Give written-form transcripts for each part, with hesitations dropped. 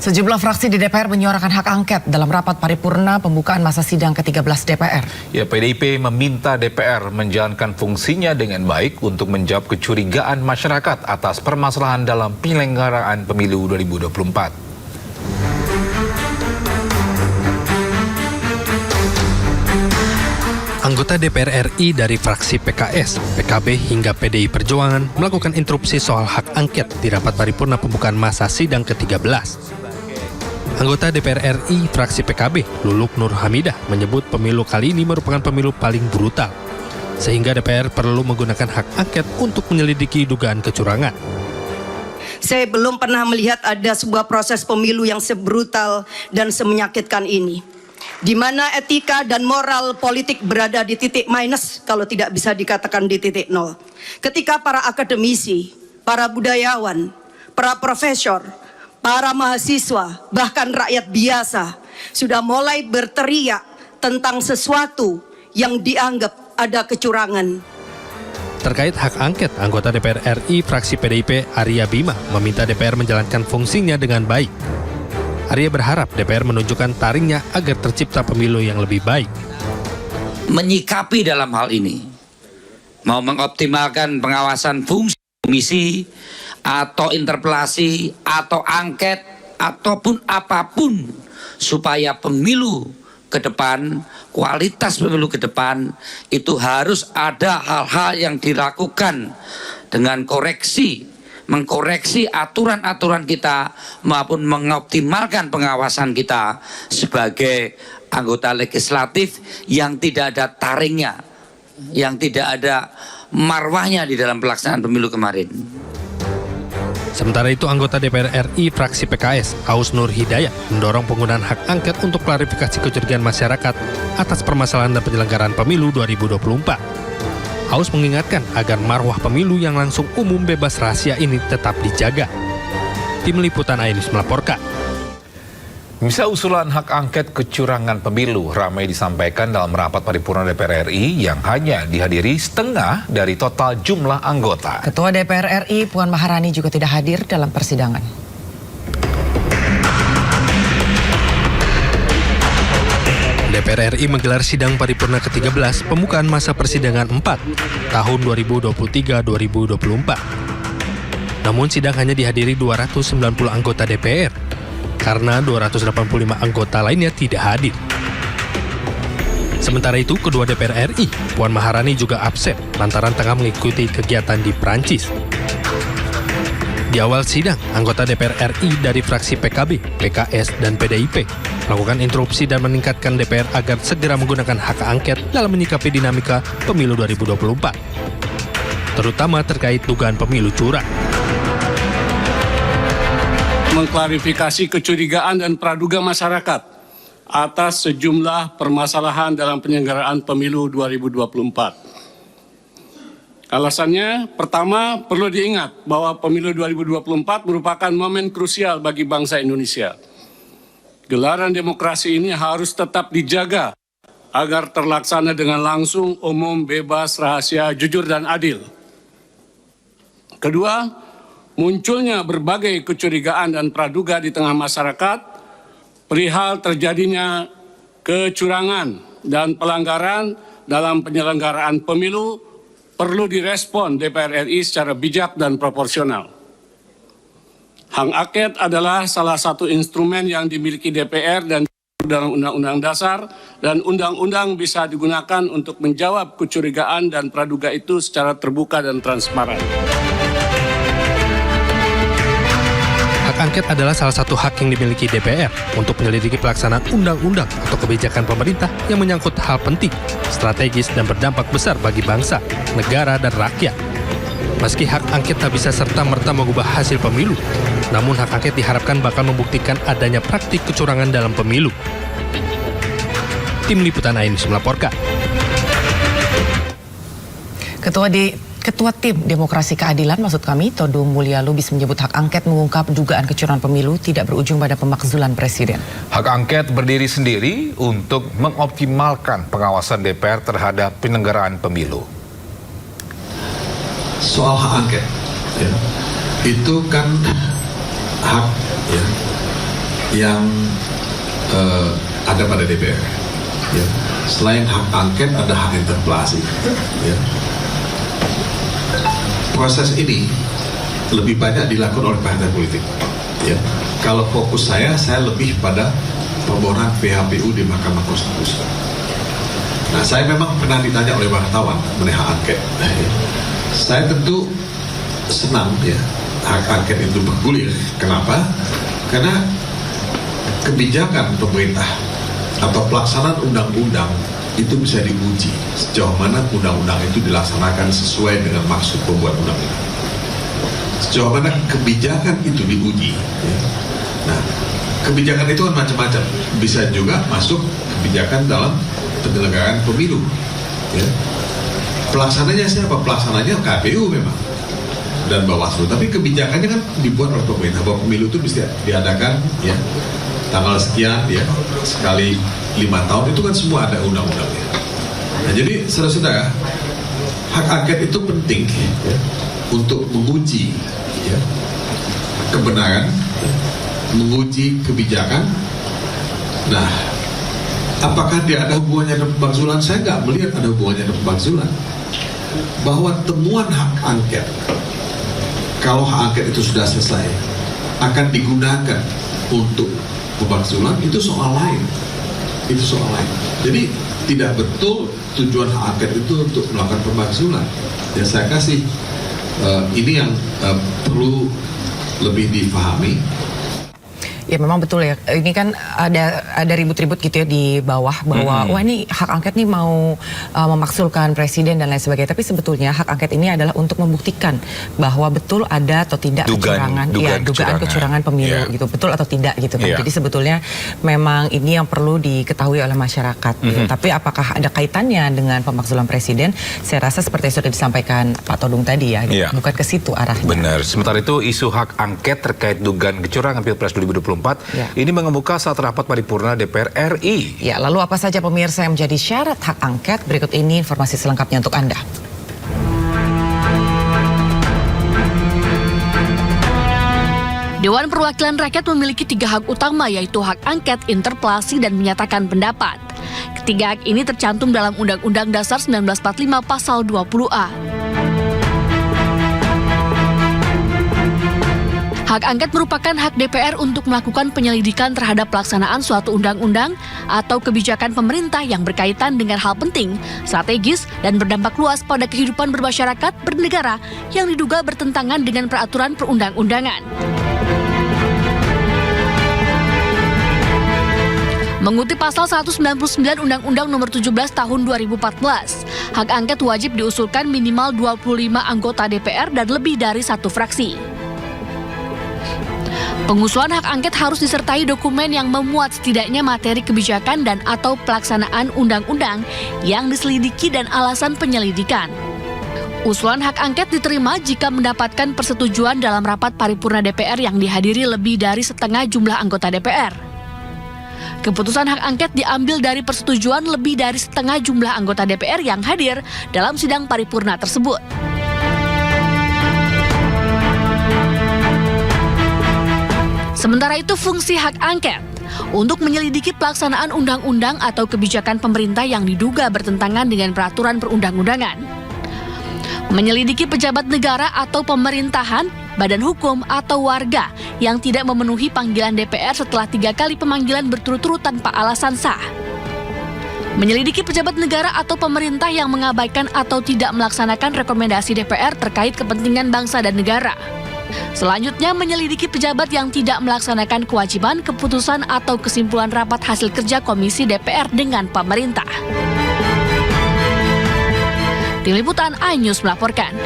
Sejumlah fraksi di DPR menyuarakan hak angket dalam rapat paripurna pembukaan masa sidang ke-13 DPR. Ya, PDIP meminta DPR menjalankan fungsinya dengan baik untuk menjawab kecurigaan masyarakat atas permasalahan dalam penyelenggaraan pemilu 2024. Anggota DPR RI dari fraksi PKS, PKB hingga PDI Perjuangan melakukan interupsi soal hak angket di rapat paripurna pembukaan masa sidang ke-13. Anggota DPR RI fraksi PKB, Luluk Nur Hamidah, menyebut pemilu kali ini merupakan pemilu paling brutal, sehingga DPR perlu menggunakan hak angket untuk menyelidiki dugaan kecurangan. Saya belum pernah melihat ada sebuah proses pemilu yang sebrutal dan semenyakitkan ini, di mana etika dan moral politik berada di titik minus, kalau tidak bisa dikatakan di titik nol. Ketika para akademisi, para budayawan, para profesor, para mahasiswa, bahkan rakyat biasa sudah mulai berteriak tentang sesuatu yang dianggap ada kecurangan. Terkait hak angket, anggota DPR RI fraksi PDIP Arya Bima meminta DPR menjalankan fungsinya dengan baik. Arya berharap DPR menunjukkan taringnya agar tercipta pemilu yang lebih baik. Menyikapi dalam hal ini, mau mengoptimalkan pengawasan fungsi komisi, atau interpelasi, atau angket, ataupun apapun, supaya pemilu ke depan, kualitas pemilu ke depan, itu harus ada hal-hal yang dilakukan dengan koreksi, mengkoreksi aturan-aturan kita maupun mengoptimalkan pengawasan kita sebagai anggota legislatif yang tidak ada taringnya, yang tidak ada marwahnya di dalam pelaksanaan pemilu kemarin. Sementara itu, anggota DPR RI fraksi PKS, Aus Nur Hidayat, mendorong penggunaan hak angket untuk klarifikasi kecurigaan masyarakat atas permasalahan dan penyelenggaraan pemilu 2024. Aus mengingatkan agar marwah pemilu yang langsung umum bebas rahasia ini tetap dijaga. Tim Liputan Ainus melaporkan. Misal usulan hak angket kecurangan pemilu ramai disampaikan dalam rapat paripurna DPR RI yang hanya dihadiri setengah dari total jumlah anggota. Ketua DPR RI Puan Maharani juga tidak hadir dalam persidangan. DPR RI menggelar sidang paripurna ke-13 pembukaan masa persidangan 4 tahun 2023-2024. Namun sidang hanya dihadiri 290 anggota DPR karena 285 anggota lainnya tidak hadir. Sementara itu, kedua DPR RI, Puan Maharani juga absen lantaran tengah mengikuti kegiatan di Prancis. Di awal sidang, anggota DPR RI dari fraksi PKB, PKS, dan PDIP melakukan interupsi dan meningkatkan DPR agar segera menggunakan hak angket dalam menyikapi dinamika pemilu 2024, terutama terkait dugaan pemilu curang. Mengklarifikasi kecurigaan dan praduga masyarakat atas sejumlah permasalahan dalam penyelenggaraan pemilu 2024. Alasannya, pertama, perlu diingat bahwa pemilu 2024 merupakan momen krusial bagi bangsa Indonesia. Gelaran demokrasi ini harus tetap dijaga agar terlaksana dengan langsung, umum, bebas, rahasia, jujur, dan adil. Kedua, munculnya berbagai kecurigaan dan praduga di tengah masyarakat perihal terjadinya kecurangan dan pelanggaran dalam penyelenggaraan pemilu perlu direspon DPR RI secara bijak dan proporsional. Hak angket adalah salah satu instrumen yang dimiliki DPR dan dalam Undang-Undang Dasar, dan undang-undang bisa digunakan untuk menjawab kecurigaan dan praduga itu secara terbuka dan transparan. Hak angket adalah salah satu hak yang dimiliki DPR untuk menyelidiki pelaksanaan undang-undang atau kebijakan pemerintah yang menyangkut hal penting, strategis, dan berdampak besar bagi bangsa, negara, dan rakyat. Meski hak angket tak bisa serta-merta mengubah hasil pemilu, namun hak angket diharapkan bakal membuktikan adanya praktik kecurangan dalam pemilu. Tim Liputan Ainus melaporkan. Ketua Tim Demokrasi Keadilan, maksud kami, Todung Mulya Lubis menyebut hak angket mengungkap dugaan kecurangan pemilu tidak berujung pada pemakzulan Presiden. Hak angket berdiri sendiri untuk mengoptimalkan pengawasan DPR terhadap penyelenggaraan pemilu. Soal hak angket, ya, itu kan hak, ya, yang ada pada DPR. Ya. Selain hak angket, ada hak interpelasi. Ya. Proses ini lebih banyak dilakukan oleh partai politik. Ya. Kalau fokus saya lebih pada permohonan PHPU di Mahkamah Konstitusi. Nah, saya memang pernah ditanya oleh wartawan mengenai hak angket. Saya tentu senang ya hak angket itu bergulir. Kenapa? Karena kebijakan pemerintah atau pelaksanaan undang-undang itu bisa diuji sejauh mana undang-undang itu dilaksanakan sesuai dengan maksud pembuat undang-undang. Sejauh mana kebijakan itu diuji. Ya. Nah, kebijakan itu kan macam-macam. Bisa juga masuk kebijakan dalam penyelenggaraan pemilu. Ya. Pelaksananya siapa? Pelaksananya KPU memang dan Bawaslu. Tapi kebijakannya kan dibuat oleh pemerintah bahwa pemilu itu bisa diadakan ya tanggal sekian ya sekali 5 tahun, itu kan semua ada undang-undangnya. Nah, jadi saudara-saudara, hak angket itu penting ya, untuk menguji ya, kebenaran, ya, menguji kebijakan. Nah, apakah dia ada hubungannya dengan pemakzulan? Saya nggak melihat ada hubungannya dengan pemakzulan. Bahwa temuan hak angket, kalau hak angket itu sudah selesai, akan digunakan untuk pemakzulan, itu soal lain. Itu soal lain. Jadi tidak betul tujuan hak angket itu untuk melakukan pemakzulan. Ya, saya kasih ini yang perlu lebih difahami. Ya memang betul ya, ini kan ada ribut-ribut gitu ya di bawah bahwa wah ini hak angket nih mau memaksulkan presiden dan lain sebagainya. Tapi sebetulnya hak angket ini adalah untuk membuktikan bahwa betul ada atau tidak dugaan kecurangan pemilu gitu, betul atau tidak gitu kan. Jadi sebetulnya memang ini yang perlu diketahui oleh masyarakat. Gitu. Tapi apakah ada kaitannya dengan pemakzulan presiden? Saya rasa seperti yang sudah disampaikan Pak Todung tadi ya, gitu. Bukan ke situ arahnya. Benar. Sementara itu isu hak angket terkait dugaan kecurangan Pilpres 2024 ini mengemuka saat rapat paripurna DPR RI. Ya, lalu apa saja pemirsa yang menjadi syarat hak angket? Berikut ini informasi selengkapnya untuk Anda. Dewan Perwakilan Rakyat memiliki 3 hak utama, yaitu hak angket, interpelasi, dan menyatakan pendapat. Ketiga hak ini tercantum dalam Undang-Undang Dasar 1945 Pasal 20A. Hak angket merupakan hak DPR untuk melakukan penyelidikan terhadap pelaksanaan suatu undang-undang atau kebijakan pemerintah yang berkaitan dengan hal penting, strategis, dan berdampak luas pada kehidupan bermasyarakat bernegara yang diduga bertentangan dengan peraturan perundang-undangan. Mengutip pasal 199 Undang-Undang Nomor 17 Tahun 2014, hak angket wajib diusulkan minimal 25 anggota DPR dan lebih dari 1 fraksi. Pengusulan hak angket harus disertai dokumen yang memuat setidaknya materi kebijakan dan atau pelaksanaan undang-undang yang diselidiki dan alasan penyelidikan. Usulan hak angket diterima jika mendapatkan persetujuan dalam rapat paripurna DPR yang dihadiri lebih dari setengah jumlah anggota DPR. Keputusan hak angket diambil dari persetujuan lebih dari setengah jumlah anggota DPR yang hadir dalam sidang paripurna tersebut. Sementara itu, fungsi hak angket untuk menyelidiki pelaksanaan undang-undang atau kebijakan pemerintah yang diduga bertentangan dengan peraturan perundang-undangan. Menyelidiki pejabat negara atau pemerintahan, badan hukum atau warga yang tidak memenuhi panggilan DPR setelah 3 kali pemanggilan berturut-turut tanpa alasan sah. Menyelidiki pejabat negara atau pemerintah yang mengabaikan atau tidak melaksanakan rekomendasi DPR terkait kepentingan bangsa dan negara. Selanjutnya, menyelidiki pejabat yang tidak melaksanakan kewajiban, keputusan, atau kesimpulan rapat hasil kerja Komisi DPR dengan pemerintah. Tim Liputan iNews melaporkan.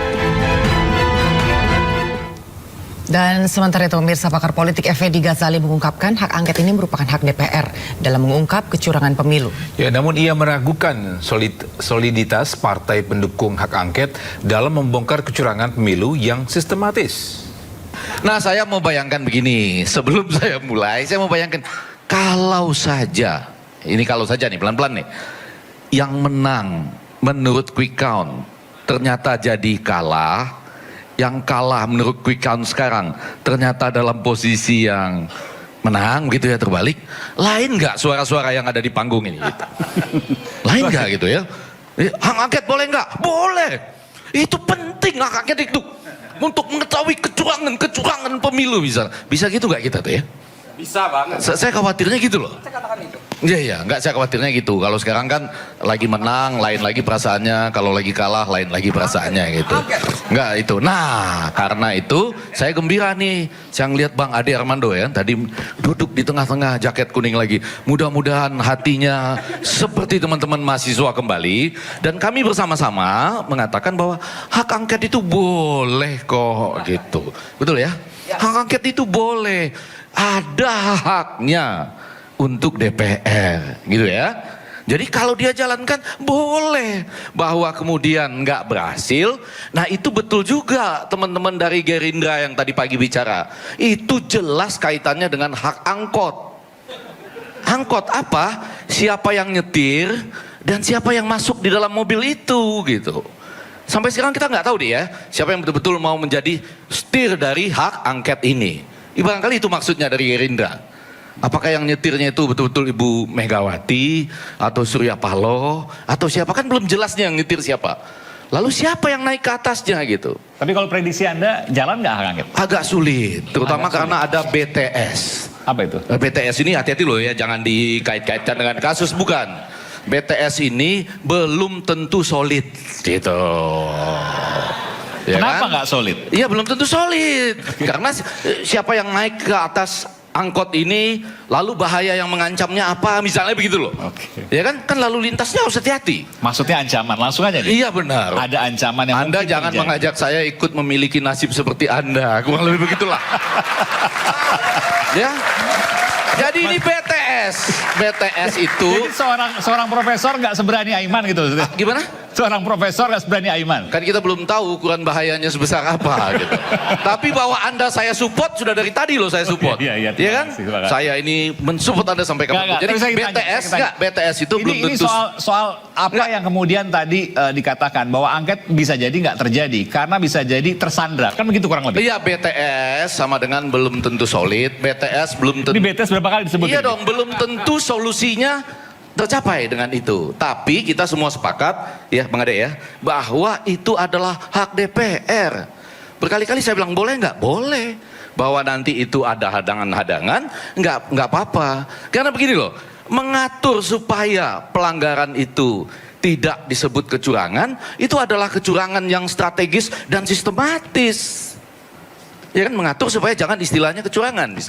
Dan sementara itu pemirsa, pakar politik Effendi Ghazali mengungkapkan hak angket ini merupakan hak DPR dalam mengungkap kecurangan pemilu. Ya, namun ia meragukan soliditas partai pendukung hak angket dalam membongkar kecurangan pemilu yang sistematis. Nah, saya mau bayangkan begini, sebelum saya mulai, saya mau bayangkan kalau saja, ini kalau saja nih, pelan-pelan nih, yang menang menurut quick count ternyata jadi kalah, yang kalah menurut quick count sekarang ternyata dalam posisi yang menang gitu ya terbalik, lain nggak suara-suara yang ada di panggung ini gitu. Lain nggak gitu ya? Hak angket boleh nggak? Boleh. Itu penting hak angket itu untuk mengetahui kecurangan pemilu bisa gitu nggak kita tuh ya? Bisa banget. Saya khawatirnya gitu loh. Saya katakan itu. Iya, nggak, saya khawatirnya gitu. Kalau sekarang kan lagi menang, lain lagi perasaannya. Kalau lagi kalah, lain lagi perasaannya gitu. Nggak itu. Nah, karena itu saya gembira nih. Saya ngeliat Bang Ade Armando ya, tadi duduk di tengah-tengah jaket kuning lagi. Mudah-mudahan hatinya seperti teman-teman mahasiswa kembali. Dan kami bersama-sama mengatakan bahwa hak angket itu boleh kok gitu. Betul ya? Hak angket itu boleh. Ada haknya untuk DPR gitu ya. Jadi kalau dia jalankan boleh. Bahwa kemudian nggak berhasil, nah itu betul juga teman-teman dari Gerindra yang tadi pagi bicara. Itu jelas kaitannya dengan hak angkot. Angkot apa? Siapa yang nyetir dan siapa yang masuk di dalam mobil itu gitu. Sampai sekarang kita nggak tahu deh ya, siapa yang betul-betul mau menjadi setir dari hak angket ini. Barangkali itu maksudnya dari Gerindra. Apakah yang nyetirnya itu betul-betul Ibu Megawati atau Surya Paloh atau siapa, kan belum jelasnya yang nyetir siapa. Lalu siapa yang naik ke atasnya gitu. Tapi kalau prediksi Anda jalan nggak hak angket? Agak sulit, terutama karena ada BTS. Apa itu? BTS ini hati-hati loh ya, jangan dikait-kaitkan dengan kasus, bukan. BTS ini belum tentu solid gitu. Ya Kenapa kan? nggak solid? Iya, belum tentu solid. Karena siapa yang naik ke atas angkot ini, lalu bahaya yang mengancamnya apa, misalnya begitu loh. Oke. Ya kan lalu lintasnya harus hati-hati. Maksudnya ancaman, langsung aja nih. Iya benar. Ada ancaman yang Anda mungkin jangan terjadi. mengajak saya ikut memiliki nasib seperti Anda. Kurang lebih begitulah. Ya. Jadi ini BTS. BTS itu Jadi seorang profesor nggak seberani Aiman gitu maksudnya. gimana? Seorang profesor nggak seberani Aiman. Kan kita belum tahu ukuran bahayanya sebesar apa gitu. Tapi bahwa Anda saya support sudah dari tadi loh, saya support. Iya, Iya kan? terima kasih. Saya ini mensupport Anda sampai kapan. Jadi tapi saya BTS tanya. enggak, BTS itu belum Ini tentu. soal apa yang kemudian tadi dikatakan bahwa angket bisa jadi nggak terjadi karena bisa jadi tersandra, kan begitu kurang lebih. Iya, BTS sama dengan belum tentu solid. BTS belum tentu. Ini BTS berapa kali disebut? Iya dong, belum tentu solusinya tercapai dengan itu. Tapi kita semua sepakat, ya Bang Ade ya, bahwa itu adalah hak DPR. Berkali-kali saya bilang boleh nggak? Boleh. Bahwa nanti itu ada hadangan-hadangan, nggak apa-apa. Karena begini loh, mengatur supaya pelanggaran itu tidak disebut kecurangan, itu adalah kecurangan yang strategis dan sistematis. Ya kan, mengatur supaya jangan istilahnya kecurangan.